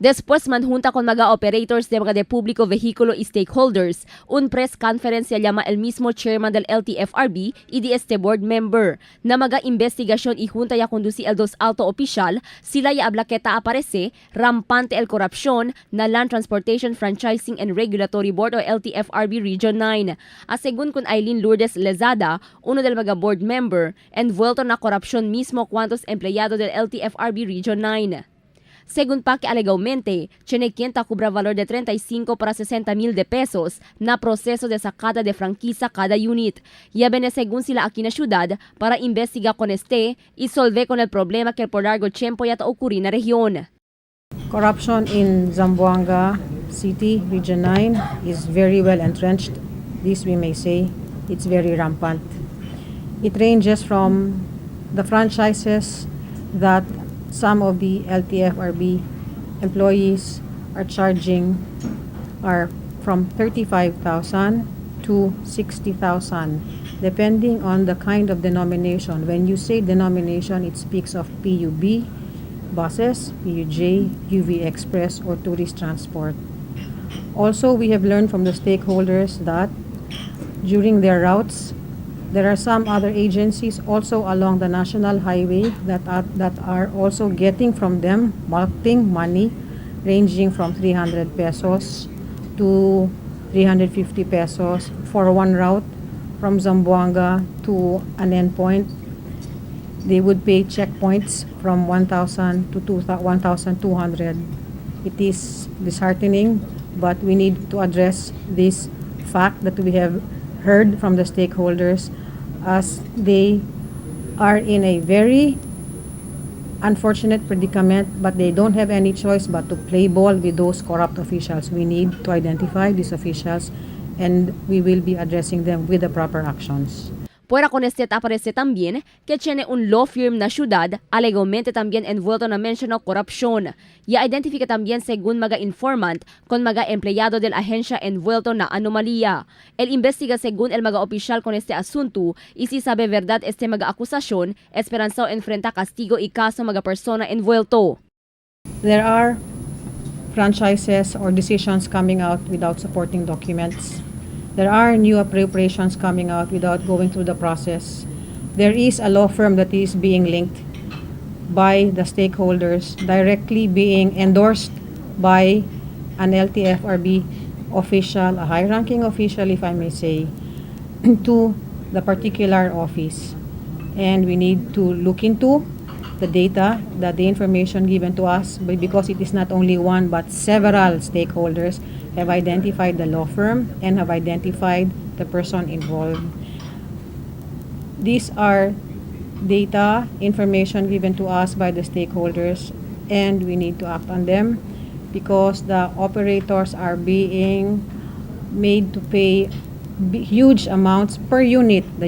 Después manjunta con mga operators de mga de público vehículo y stakeholders, un press conference llama el mismo chairman del LTFRB y de este board member na mga investigasyon y junta ya conduci el dos alto oficial, sila ya habla que aparece rampante el corrupción na Land Transportation Franchising and Regulatory Board o LTFRB Region 9. Asegun con Eileen Lourdes Lezada, uno del mga board member, envuelto na korupsyon mismo cuantos empleyado del LTFRB Region 9. Según pa que alegadamente, Chenequienta cobra valor de 35 para 60 mil de pesos na proseso de sacada de franquicia cada unit. Y abene según sila aquí na syudad para investigar con este y solve con el problema que por largo tiempo ya ocurri na región. Corruption in Zamboanga City, Region 9, is very well entrenched. This we may say, it's very rampant. It ranges from the franchises that some of the LTFRB employees are charging are from 35,000 to 60,000, depending on the kind of denomination. When you say denomination, it speaks of PUB, buses, PUJ, UV Express, or tourist transport. Also, we have learned from the stakeholders that during their routes, there are some other agencies also along the national highway that are also getting from them bulking money ranging from 300 pesos to 350 pesos for one route from Zamboanga to an endpoint. They would pay checkpoints from 1,000 to 1,200. It is disheartening, but we need to address this fact that we have heard from the stakeholders, as they are in a very unfortunate predicament, but they don't have any choice but to play ball with those corrupt officials. We need to identify these officials, and we will be addressing them with the proper actions. Fuera con este aparece también que tiene un law firm na ciudad, alegadamente también envuelto na mencionado korupsyon. Y identifica también según mga informant con mga empleyado del agencia envuelto na anomalía. El investiga según el mga opisyal con este asunto y si sabe verdad este mga akusasyon, esperanzao enfrenta castigo y kaso mga persona envuelto. There are franchises or decisions coming out without supporting documents. There are new appropriations coming out without going through the process. There is a law firm that is being linked by the stakeholders, directly being endorsed by an LTFRB official, a high-ranking official, if I may say, to the particular office. And we need to look into the data, the information given to us, because it is not only one but several stakeholders have identified the law firm and have identified the person involved. These are data, information given to us by the stakeholders, and we need to act on them because the operators are being made to pay huge amounts per unit. The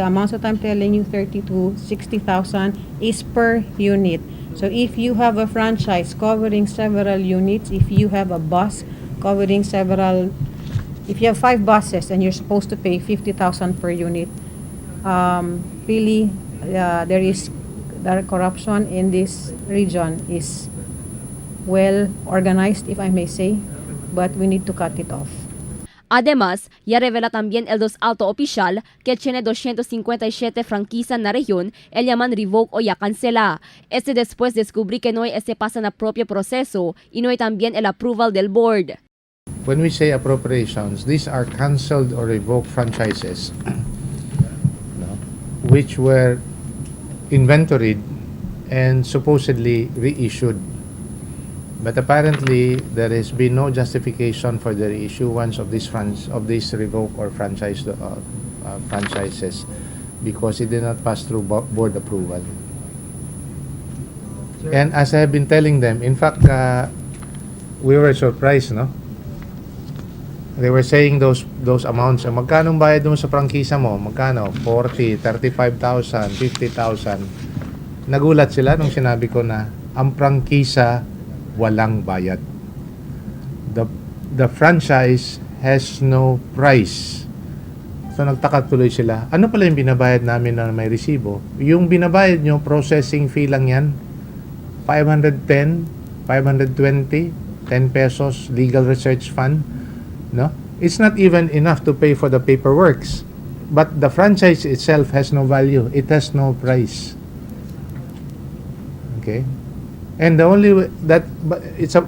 amounts that I'm telling you, 30 to 60,000, is per unit. So if you have a franchise covering several units, if you have a bus covering if you have 5 buses and you're supposed to pay 50,000 per unit, really there is the corruption in this region is well organized, if I may say, but we need to cut it off. Además, ya revela también el dos alto oficial que tiene 257 franquicias na región, el llaman revoke o ya cancela. Este después descubrí que no hay este pasa na propio proceso y no hay también el approval del board. When we say appropriations, these are cancelled or revoked franchises which were inventoried and supposedly reissued. But apparently, there has been no justification for the reissuance of these revoked or franchises because it did not pass through board approval. And as I have been telling them, in fact, we were surprised, no? They were saying those amounts. Magkano bayad mo sa prangkisa mo? Magkano? 40, 35,000, 50,000. Nagulat sila nung sinabi ko na ang prangkisa walang bayad. The franchise has no price. So nagtaka tuloy sila. Ano pala yung binabayad namin na may resibo? Yung binabayad nyo, processing fee lang yan. 510, 520, 10 pesos legal research fund, no? It's not even enough to pay for the paperworks. But the franchise itself has no value. It has no price. Okay? And the only way that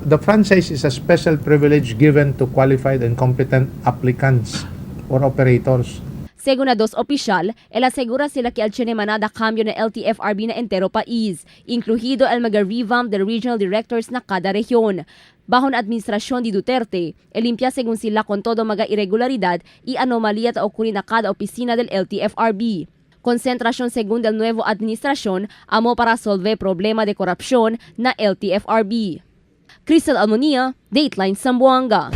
the franchise is a special privilege given to qualified and competent applicants or operators. Según a dos opisyal, el asegura sila que el chinemanada cambio na LTFRB na entero país, incluido el mag-revamp the regional directors na kada rehiyon. Bajo na administrasyon di Duterte, limpia según sila con todo mga irregularidad y anomalía ta okuri na kada opisina del LTFRB. Konsentrasyon según del nuevo administrasyon amo para solve problema de korupsyon na LTFRB. Crystal Almonia, Dateline Zamboanga.